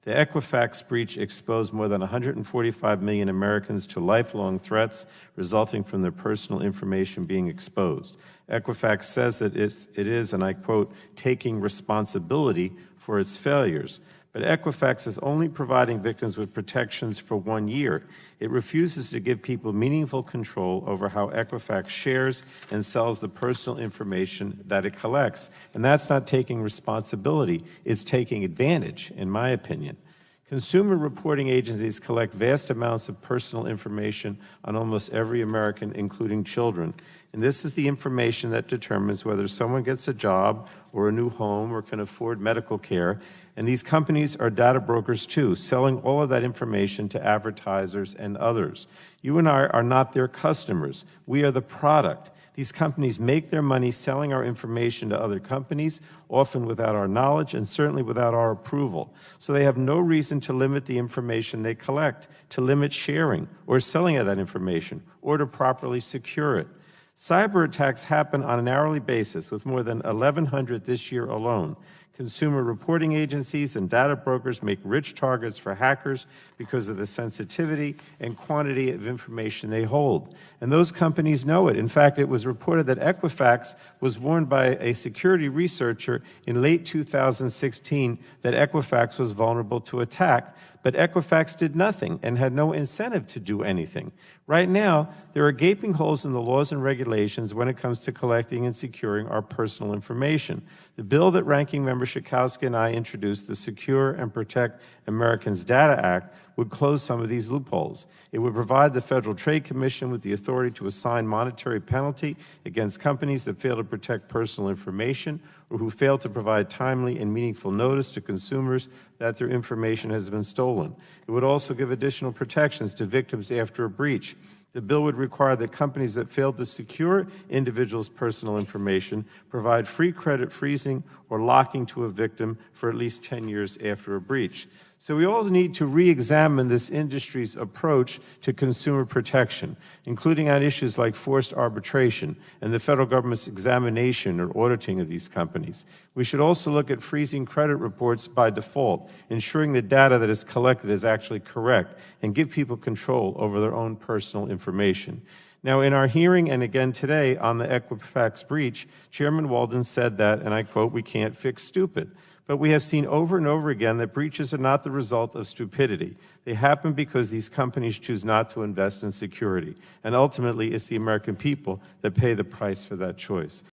The Equifax breach exposed more than 145 million Americans to lifelong threats resulting from their personal information being exposed. Equifax says that it is, and I quote, taking responsibility for its failures. But Equifax is only providing victims with protections for 1 year. It refuses to give people meaningful control over how Equifax shares and sells the personal information that it collects. And that's not taking responsibility, it's taking advantage, in my opinion. Consumer reporting agencies collect vast amounts of personal information on almost every American, including children. And this is the information that determines whether someone gets a job or a new home or can afford medical care. And these companies are data brokers too, selling all of that information to advertisers and others. You and I are not their customers. We are the product. These companies make their money selling our information to other companies, often without our knowledge and certainly without our approval. So they have no reason to limit the information they collect, to limit sharing or selling of that information, or to properly secure it. Cyber attacks happen on an hourly basis, with more than 1,100 this year alone. Consumer reporting agencies and data brokers make rich targets for hackers because of the sensitivity and quantity of information they hold. And those companies know it. In fact, it was reported that Equifax was warned by a security researcher in late 2016 that Equifax was vulnerable to attack, but Equifax did nothing and had no incentive to do anything. Right now, there are gaping holes in the laws and regulations when it comes to collecting and securing our personal information. The bill that Ranking Member Schakowsky and I introduced, the Secure and Protect Americans Data Act, would close some of these loopholes. It would provide the Federal Trade Commission with the authority to assign monetary penalty against companies that fail to protect personal information or who fail to provide timely and meaningful notice to consumers that their information has been stolen. It would also give additional protections to victims after a breach. The bill would require that companies that fail to secure individuals' personal information provide free credit freezing or locking to a victim for at least 10 years after a breach. So we all need to re-examine this industry's approach to consumer protection, including on issues like forced arbitration and the federal government's examination or auditing of these companies. We should also look at freezing credit reports by default, ensuring the data that is collected is actually correct, and give people control over their own personal information. Now, in our hearing and again today on the Equifax breach, Chairman Walden said that, and I quote, "We can't fix stupid." But we have seen over and over again that breaches are not the result of stupidity. They happen because these companies choose not to invest in security. And ultimately, it's the American people that pay the price for that choice.